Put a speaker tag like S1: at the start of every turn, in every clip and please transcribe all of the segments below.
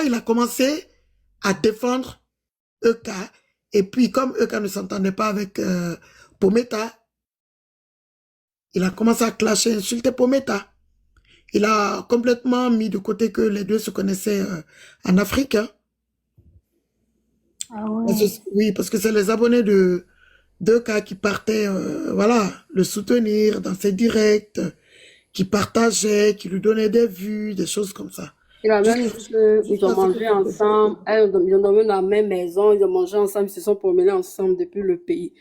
S1: déjà, il a commencé à défendre EK. Et puis, comme EK ne s'entendait pas avec Pometa, il a commencé à clasher, insulter Pometa. Il a complètement mis de côté que les deux se connaissaient en Afrique. Hein.
S2: Ah ouais.
S1: Oui, parce que c'est les abonnés de d'EK qui partaient, voilà, le soutenir dans ses directs, qui partageaient, qui lui donnaient des vues, des choses comme ça.
S3: Il a même
S1: Jusqu'à
S3: dit qu'ils ont
S1: ce que
S3: mangé ensemble, ils ont dormi dans la même maison, ils ont mangé ensemble, ils se sont promenés ensemble depuis le pays.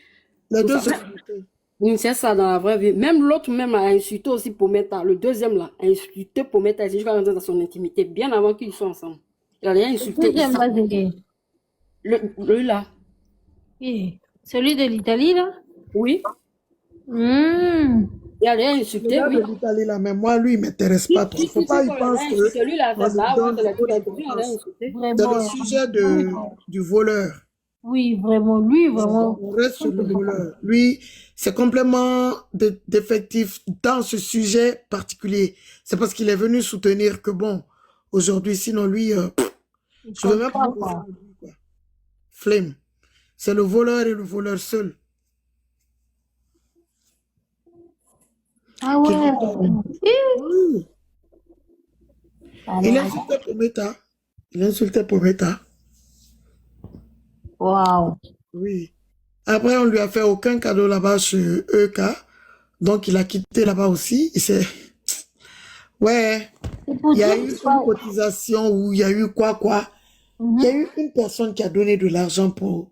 S1: les
S3: Tout
S1: deux
S3: ça.
S1: se connaissaient.
S3: Oui, c'est ça dans la vraie vie. Même l'autre même a insulté aussi Pometa. Le deuxième là, a insulté Pometa. Il s'est juste rentré dans son intimité bien avant qu'ils soient ensemble. Il a rien
S2: Le
S3: insulté.
S2: deuxième là, c'est qui?
S3: Lui là,
S2: Qui? Celui de l'Italie, là?
S3: oui.
S2: Hmm.
S3: Il a rien
S1: Le
S3: insulté,
S1: gars
S3: oui.
S1: de l'Italie, là, mais moi, lui, il m'intéresse pas trop. Faut pas y
S3: Quand il a
S1: penser
S3: rien insulté, lui il a
S1: qu'on
S3: fait
S1: lui
S3: ça. Ouais,
S1: donne
S3: c'est la
S1: trop
S3: lui, il a rien
S1: d'importance.
S3: insulté.
S1: C'est
S2: Vraiment.
S1: le sujet du voleur.
S2: Oui, vraiment. Lui, vraiment.
S1: On reste sur le voleur. Lui, c'est complètement défectif dans ce sujet particulier. C'est parce qu'il est venu soutenir que bon, aujourd'hui, sinon lui,
S2: Il
S1: je veux
S2: compte
S1: même
S2: pas,
S1: pas
S2: quoi.
S1: parler de lui, quoi. Flemme. C'est le voleur et le voleur seul.
S2: Ah
S1: Qui
S2: ouais.
S1: Oui. Il
S2: Alors,
S1: insultait Pometa. Il insultait Pometa.
S2: waouh.
S1: Oui. Après, on lui a fait aucun cadeau là-bas chez EK. Donc, il a quitté là-bas aussi. Il s'est... Ouais.
S2: C'est pour
S1: Il y a
S2: dire
S1: eu
S2: que
S1: une cotisation où il y a eu quoi. Il y a eu une personne qui a donné de l'argent pour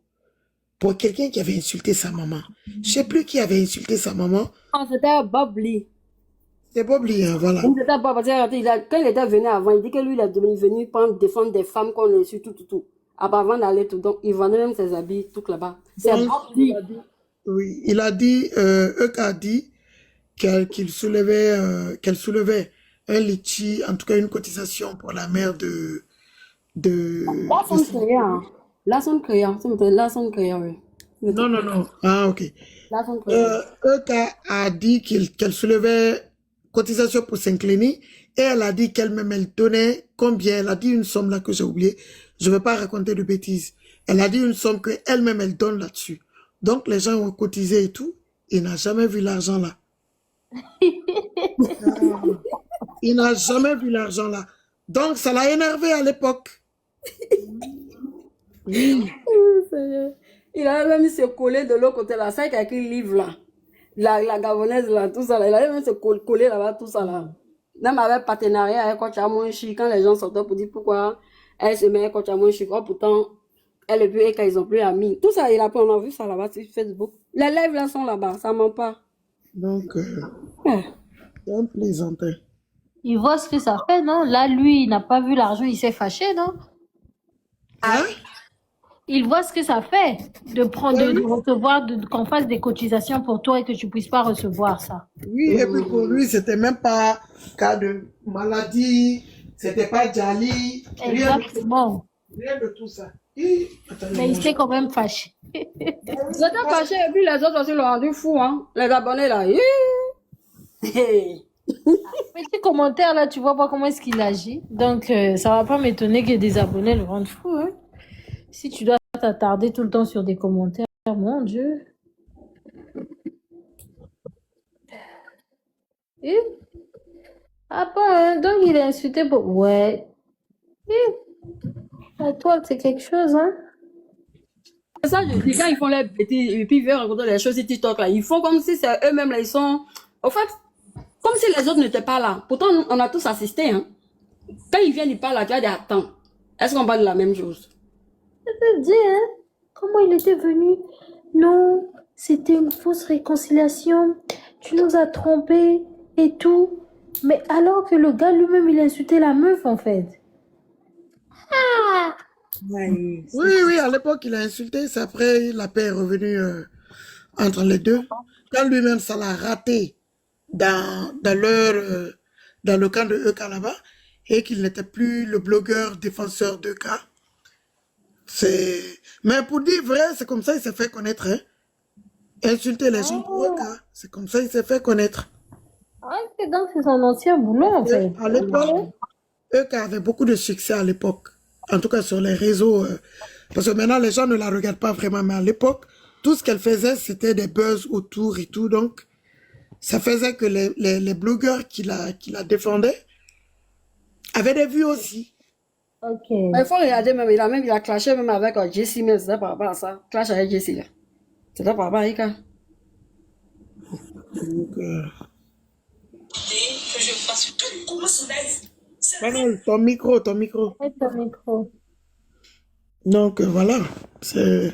S1: quelqu'un qui avait insulté sa maman. Je sais plus qui avait insulté sa maman.
S3: Non, c'était Bob Lee.
S1: C'est Bob Lee, hein, voilà.
S3: C'était pas parce que quand il était venu avant, il dit que lui, il est venu prendre défendre des femmes qu'on insulte, tout. Avant d'aller tout. Donc, il vendait même ses habits, tout là-bas. C'est
S1: Donc,
S3: Bob Lee.
S1: oui, il a dit, EK a dit qu'elle soulevait un litchi, en tout cas une cotisation pour la mère de,
S3: Là,
S1: de
S3: son créant. Là, son créant. Ça me plaît, là, son créant, oui.
S1: non. Ah, ok.
S3: Là, son créant.
S1: EK a dit qu'elle soulevait cotisation pour s'incliner et elle a dit qu'elle-même, elle donnait combien? Elle a dit une somme là que j'ai oublié. Je ne vais pas raconter de bêtises. Elle a dit une somme qu'elle-même, elle donne là-dessus. Donc, les gens ont cotisé et tout. Il n'a jamais vu l'argent là. Il n'a jamais vu l'argent là. Donc, ça l'a énervé à l'époque. Oui.
S3: Il a même se coller de l'autre côté là. Ça, il a écrit livre là. La Gabonaise là, tout ça là. Il allait même se coller là-bas, tout ça là. Même avec partenariat avec Kochamonchi, quand les gens sortaient pour dire pourquoi elle se met avec Kochamonchi, pourtant, elle et puis et quand ils ont plus amis. Tout ça, on a vu ça là-bas sur Facebook. Les lives là sont là-bas, ça ment pas.
S1: Donc,
S3: Ouais.
S1: c'est un plaisantin.
S2: Il voit ce que ça fait, non? Là, lui, il n'a pas vu l'argent, il s'est fâché, non?
S1: Hein?
S2: Il voit ce que ça fait de prendre, de recevoir, qu'on fasse des cotisations pour toi et que tu puisses pas recevoir ça.
S1: Oui, et puis pour lui, c'était même pas cas de maladie, c'était pas Djali,
S2: Exactement.
S1: rien de tout ça. Attendez,
S2: Mais il s'est quand même fâché.
S3: J'étais fâché et puis les autres aussi l'ont rendu fou, hein. Les abonnés là. Hey.
S2: Petit commentaire là, tu vois pas comment est-ce qu'il agit. Donc, ça va pas m'étonner que des abonnés le rendent fou. Hein. Si tu dois t'attarder tout le temps sur des commentaires, mon Dieu. Et... Ah bon, hein? Donc il a insulté pour... Ouais. La toile, c'est quelque chose, hein?
S3: C'est ça, je dis, quand ils font les bêtises et puis ils veulent raconter les choses sur TikTok là, ils font comme si c'est eux-mêmes là, ils sont. En fait, comme si les autres n'étaient pas là. Pourtant, on a tous assisté, hein. Quand ils viennent, ils parlent là, tu vas dire, attends, est-ce qu'on parle de la même chose?
S2: Je te dis, hein? Comment il était venu? Non, c'était une fausse réconciliation. Tu nous as trompés et tout. Mais alors que le gars lui-même, il a insulté la meuf, en fait. Ah!
S1: Oui, à l'époque, il a insulté, c'est après, la paix est revenue entre les deux. Quand lui-même, ça l'a raté dans le camp de EK là-bas, et qu'il n'était plus le blogueur défenseur d'EK. Mais pour dire vrai, c'est comme ça qu'il s'est fait connaître. Hein. Insulter les gens pour EK, c'est comme ça qu'il s'est fait connaître.
S2: Ah, donc c'est son ancien boulot, en fait.
S1: À l'époque, EK avait beaucoup de succès à l'époque. en tout cas sur les réseaux, parce que maintenant les gens ne la regardent pas vraiment, mais à l'époque, tout ce qu'elle faisait, c'était des buzz autour et tout, donc ça faisait que les blogueurs qui la défendaient avaient des vues aussi.
S2: Ok.
S3: Mais il faut regarder même, il a clashé même avec Jessie, mais c'était par rapport à ça. Clash avec Jessie, là. C'était par rapport à Ika.
S1: Donc,
S4: Que je fasse tout. Comment cela est?
S1: Manuel, ton micro, ton micro.
S2: Mets ton micro.
S1: Donc voilà, c'est...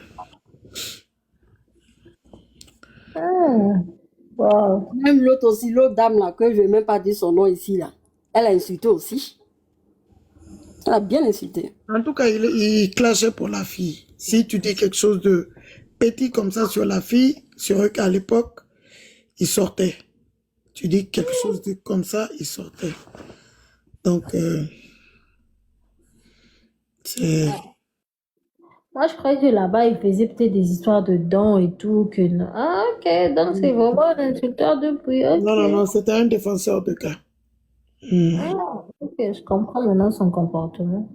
S2: Ah, wow.
S3: Même l'autre aussi, l'autre dame là, que je ne vais même pas dire son nom ici, là. Elle a insulté aussi. Elle a bien insulté.
S1: En tout cas, il clashait pour la fille. Si tu dis quelque chose de petit comme ça sur la fille, sur eux qu'à l'époque, il sortait. Tu dis quelque chose de comme ça, il sortait. Donc, c'est...
S2: Moi, je croyais que là-bas, il faisait peut-être des histoires de dents et tout. Que... Ah, ok. Donc, c'est vraiment un insulteur depuis. Ok.
S1: Non, non, non, c'était un défenseur de cas.
S2: Ah, ok, je comprends maintenant son comportement.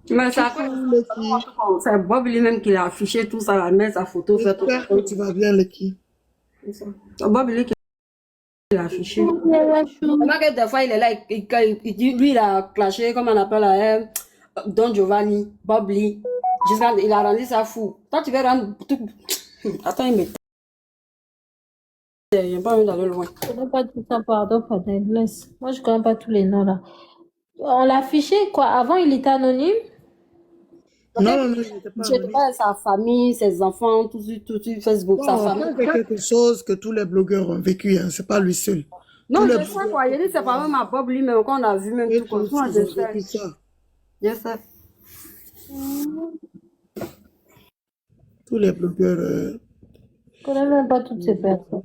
S3: Mais c'est à cause de c'est Bob lui-même qui l'a affiché tout ça, la met sa photo, fait tout
S1: J'espère que tu vas bien, Leki.
S3: ça. C'est Bob lui qui l'a affiché.
S2: Il y a la chose.
S3: Remarque que des fois, il est là, il dit, lui, il a clashé, comme on appelle là, Don Giovanni, Bob Lee. Jusqu'à, il a rendu ça fou. Toi, tu vas rendre tout. Attends, il me. Il n'a pas envie d'aller loin.
S2: Je connais pas tout ça, pardon, Fadel, laisse. Moi, je connais pas tous les noms là. On l'a affiché, quoi. Avant, il était anonyme.
S1: Non, non, non, il n'était pas
S3: Je sais
S1: anonyme.
S3: pas, sa famille, ses enfants, tout sur Facebook, sa
S1: Non,
S3: famille.
S1: c'est quelque chose que tous les blogueurs ont vécu, hein. C'est pas lui seul.
S3: Non,
S1: Tous
S3: je
S1: les
S3: sais
S1: blogueurs
S3: quoi. Il dit, c'est pas même à Bob Lee, mais quand on a vu même tout comme ça,
S1: ils
S3: je
S1: ont vécu
S3: sais.
S1: ça.
S3: Je sais.
S1: Tous les blogueurs,
S2: Je connais même pas toutes ces personnes.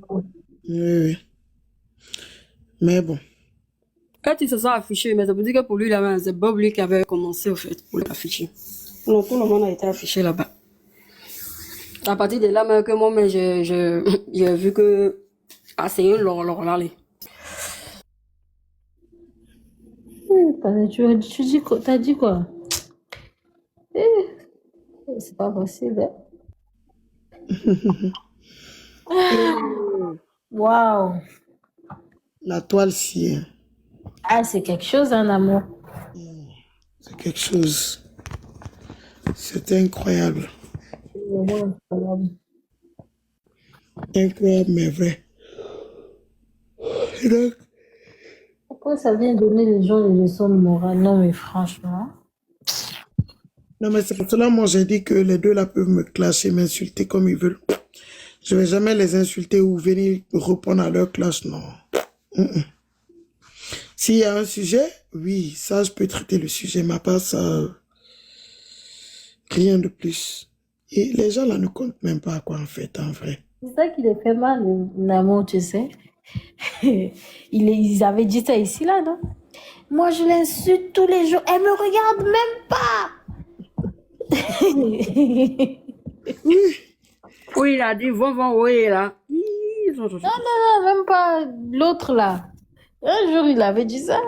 S1: oui, oui. Mais bon.
S3: Quand il se sont affichés, mais ça veut dire que pour lui, là, c'est Bob Lee qui avait commencé, au fait, pour l'afficher. Donc, tout le monde a été affiché là-bas. À partir de là, même que moi, mais j'ai vu que, ah, c'est une là, allez.
S2: Tu dis quoi? T'as dit quoi? C'est pas possible. Waouh.
S1: La toile scie,
S2: Ah, c'est quelque chose, un amour.
S1: c'est quelque chose. C'était incroyable.
S2: C'est vraiment incroyable.
S1: Incroyable, mais vrai. Et donc,
S2: Pourquoi ça vient donner les gens des leçons de morale? Non, mais franchement.
S1: non, mais c'est pour cela, moi, j'ai dit que les deux là peuvent me clasher, m'insulter comme ils veulent. Je vais jamais les insulter ou venir répondre à leur clash, non. S'il y a un sujet, oui, ça, je peux traiter le sujet, mais à part ça, rien de plus. Et les gens là ne comptent même pas, quoi, en fait, en vrai.
S2: C'est ça qui les fait mal, l'amour, tu sais. Ils avaient dit ça ici, là, non? Moi, je l'insulte tous les jours. Elle me regarde même pas.
S3: Oui, il a dit, vont, oui, là.
S2: Non, même pas l'autre, là. Un jour, il avait dit ça.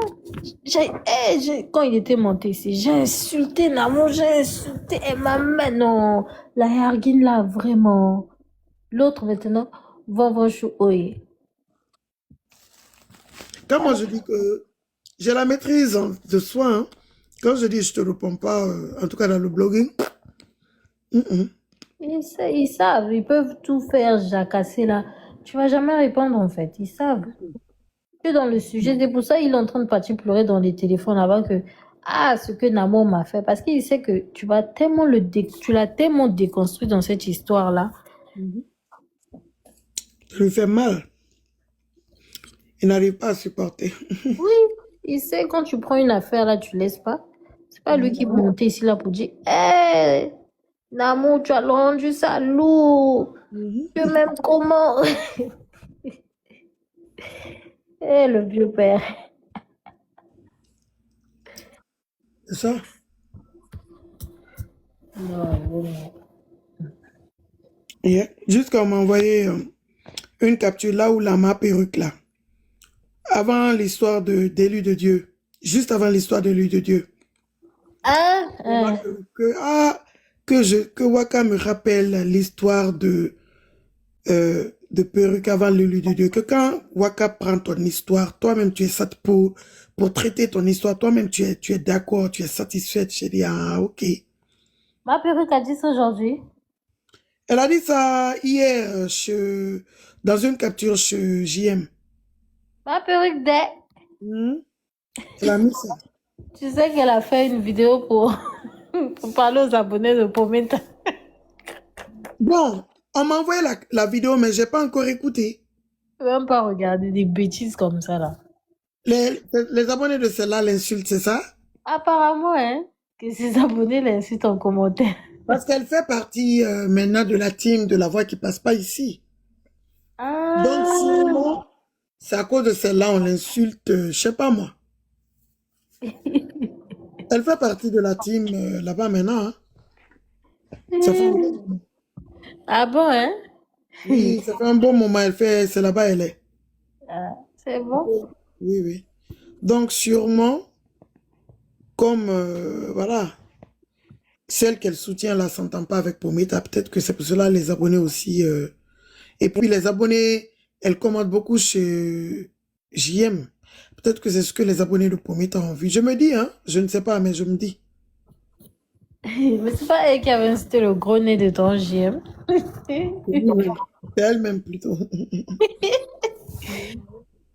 S2: Quand il était monté ici, j'ai insulté Namo, j'ai insulté. Et ma mère, non. La Yarguine, là, vraiment. L'autre, maintenant, va chou, oui.
S1: Quand moi je dis que j'ai la maîtrise de soi, hein, quand je dis je te réponds pas, en tout cas dans le blogging,
S2: Ils savent, ils peuvent tout faire, jacasser, là. Tu vas jamais répondre, en fait. Ils savent. Que dans le sujet, c'est pour ça qu'il est en train de partir pleurer dans les téléphones avant que, ah, ce que Namo m'a fait. Parce qu'il sait que tu l'as tellement déconstruit dans cette histoire-là.
S1: ça lui fait mal. Il n'arrive pas à supporter.
S2: Oui, il sait quand tu prends une affaire là, tu laisses pas. C'est pas lui qui est monté ici là pour dire, hé, Namo, tu as rendu ça lourd. Je m'aime comment? Eh, le vieux père.
S1: C'est ça?
S2: Non.
S1: Yeah. Juste qu'on m'a envoyé une capture là où la map perruque là. Avant l'histoire d'élu de Dieu. Juste avant l'histoire de l'élu de Dieu.
S2: Ah, ah.
S1: Que Waka me rappelle l'histoire de perruque avant le lieu de Dieu. Que quand Waka prend ton histoire, toi-même tu es pour traiter ton histoire, toi-même tu es d'accord, tu es satisfaite. J'ai dit, ah, ok.
S2: Ma perruque a dit ça aujourd'hui.
S1: Elle a dit ça hier dans une capture chez JM.
S2: Ma perruque d'est.
S1: Hmm. Elle a mis ça.
S2: Tu sais qu'elle a fait une vidéo pour, pour parler aux abonnés de Pometa.
S1: Bon, on m'a envoyé la vidéo, mais j'ai pas encore écouté.
S2: Je peux même pas regarder des bêtises comme ça, là.
S1: Les abonnés de celle-là l'insultent, c'est ça?
S2: Apparemment, hein, que ses abonnés l'insultent en commentaire.
S1: Parce qu'elle fait partie maintenant de la team de la voix qui passe pas ici. Donc,
S2: Ah,
S1: sûrement, c'est à cause de celle-là, on l'insulte, je sais pas moi. Elle fait partie de la team là-bas maintenant. Hein. Ça fait un bon moment.
S2: ah bon, hein?
S1: Oui, ça fait un bon moment, c'est là-bas elle est.
S2: Ah, c'est bon.
S1: Oui, oui. Donc, sûrement, comme, voilà, celle qu'elle soutient là s'entend pas avec Pometa, peut-être que c'est pour cela les abonnés aussi. Et puis les abonnés, elle commande beaucoup chez JM. Peut-être que c'est ce que les abonnés de Pometa ont vu. Je me dis, hein, je ne sais pas, mais je me dis.
S2: Mais c'est pas elle qui avait incité le gros nez de ton JM.
S1: Oui, oui. C'est elle-même plutôt.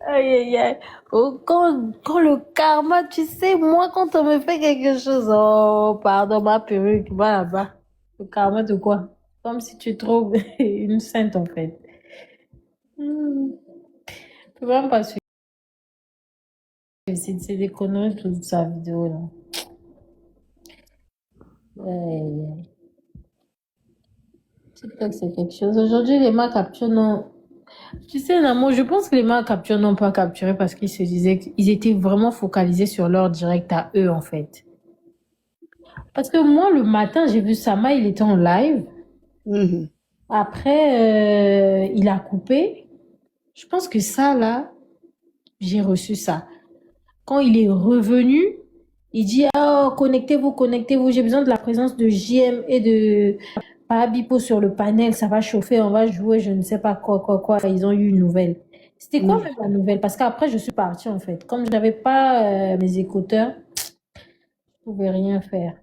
S2: Aïe, aïe, aïe. Oh, quand le karma, tu sais, moi, quand on me fait quelque chose, oh, pardon, ma perruque, va là-bas. Le karma de quoi? Comme si tu trouves une sainte, en fait. Je peux même pas suivre. C'est des conneries, toute sa vidéo, là. Aïe, aïe, aïe. TikTok, c'est quelque chose. Aujourd'hui, les marques capture n'ont... Tu sais, Namo, je pense que les marques capture n'ont pas capturé parce qu'ils se disaient qu'ils étaient vraiment focalisés sur leur direct à eux, en fait. Parce que moi, le matin, j'ai vu Sama, il était en live.
S1: Mhm.
S2: Après, il a coupé. Je pense que ça, là, j'ai reçu ça. Quand il est revenu, il dit, ah, connectez-vous, connectez-vous. J'ai besoin de la présence de JM et de Pabipo sur le panel. Ça va chauffer, on va jouer, je ne sais pas quoi. Ils ont eu une nouvelle. C'était quoi
S1: Mhm.
S2: même la nouvelle? Parce qu'après, je suis partie, en fait. Comme je n'avais pas mes écouteurs, je pouvais rien faire.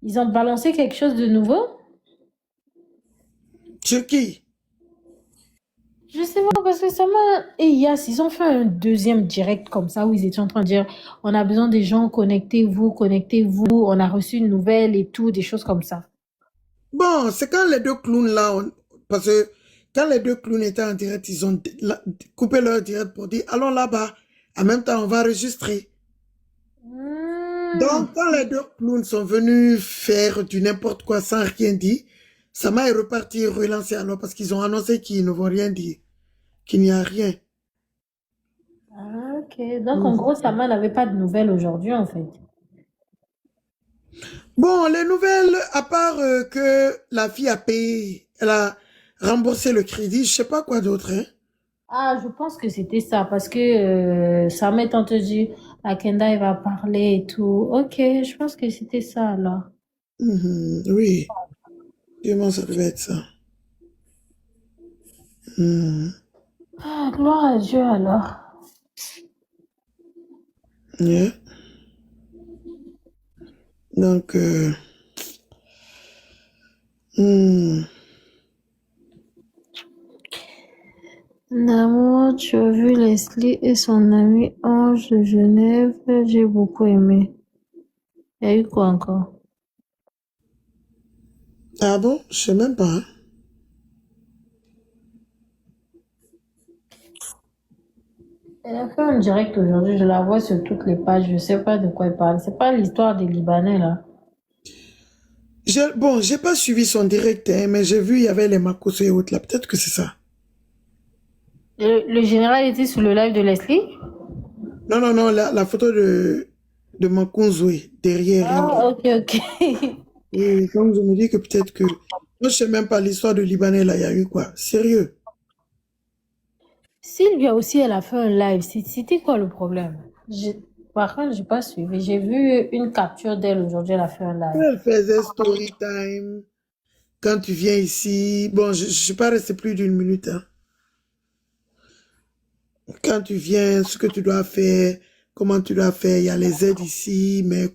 S2: Ils ont balancé quelque chose de nouveau?
S1: Sur qui?
S2: Je sais pas, parce que ça m'a... Et Yass, ils ont fait un deuxième direct comme ça où ils étaient en train de dire on a besoin des gens, connectez-vous, on a reçu une nouvelle et tout, des choses comme ça.
S1: Bon, c'est quand les deux clowns là, parce que quand les deux clowns étaient en direct, ils ont coupé leur direct pour dire allons là-bas. En même temps, on va enregistrer.
S2: Hmm.
S1: Donc, quand les deux clowns sont venus faire du n'importe quoi sans rien dire, Sama est reparti relancer alors parce qu'ils ont annoncé qu'ils ne vont rien dire, qu'il n'y a rien.
S2: Ah, ok. Donc, en gros, Sama n'avait pas de nouvelles aujourd'hui, en fait.
S1: Bon, les nouvelles, à part que la fille a payé, elle a remboursé le crédit, je sais pas quoi d'autre. Hein.
S2: Ah, je pense que c'était ça, parce que Sama est entendu, Akenda, il va parler et tout. Ok, je pense que c'était ça, alors.
S1: Mhm, oui, sûrement ça devait être ça. Mhm,
S2: Ah, gloire à Dieu, alors.
S1: yeah. Donc, hmm,
S2: Namo, tu as vu Leslie et son ami Ange de Genève, j'ai beaucoup aimé. Il y a eu quoi encore?
S1: ah bon, je sais même pas. Hein.
S2: Elle a fait un direct aujourd'hui, je la vois sur toutes les pages, je sais pas de quoi elle parle. C'est pas l'histoire des Libanais, là.
S1: Bon, j'ai pas suivi son direct, hein, mais j'ai vu il y avait les Makoso et autres là. Peut-être que c'est ça.
S2: Le général était sur le live de Leslie?
S1: Non, non, non, la photo de Makunzwe derrière elle.
S2: Ah, ok, ok.
S1: Et donc, je me dis que peut-être que... Moi, je sais même pas l'histoire de Libanais là, il y a eu quoi? Sérieux?
S2: Sylvia aussi, elle a fait un live. C'était quoi le problème? Par contre, j'ai pas suivi. J'ai vu une capture d'elle aujourd'hui, elle a fait un live.
S1: Elle faisait story time. Quand tu viens ici, bon, je ne suis pas resté plus d'une minute. Hein. Quand tu viens, ce que tu dois faire, comment tu dois faire, il y a les aides ici, mais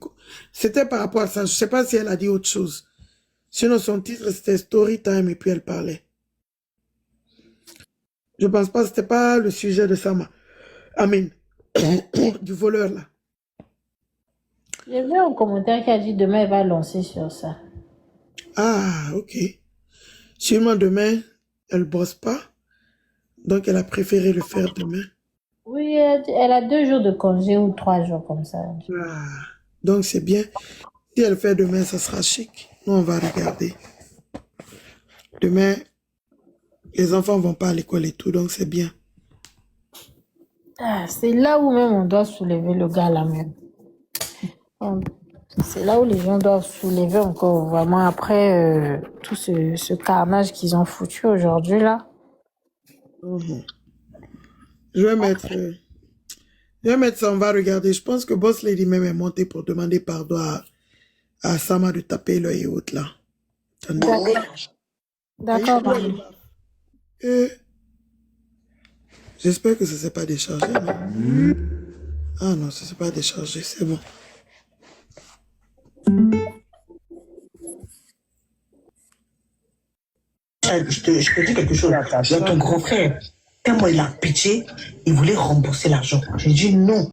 S1: c'était par rapport à ça. Je ne sais pas si elle a dit autre chose. Sinon, son titre, c'était Story Time et puis elle parlait. Je pense pas, c'était pas le sujet de Sama. Amen. Du voleur, là.
S2: J'ai vu un commentaire qui a dit demain, elle va lancer sur ça.
S1: Ah, ok. Sûrement demain, elle bosse pas. Donc, elle a préféré le faire demain.
S2: Oui, elle a 2 jours de congé ou 3 jours comme ça.
S1: Ah, donc, c'est bien. Si elle fait demain, ça sera chic. Nous, on va regarder. Demain, les enfants vont pas à l'école et tout, donc c'est bien.
S2: Ah, c'est là où même on doit soulever le gars là même. C'est là où les gens doivent soulever encore vraiment après tout ce carnage qu'ils ont foutu aujourd'hui là.
S1: Je vais mettre ça, on va regarder. Je pense que Boss Lady même est montée pour demander pardon à Sama de taper l'œil et autres là. Attendez.
S2: D'accord, maman.
S1: J'espère que ça ne s'est pas déchargé. Non? Ah non, ça ne s'est pas déchargé, c'est bon.
S4: Je te dis quelque chose. Dans ton grand frère, quand moi il a pitché, il voulait rembourser l'argent. J'ai dit non.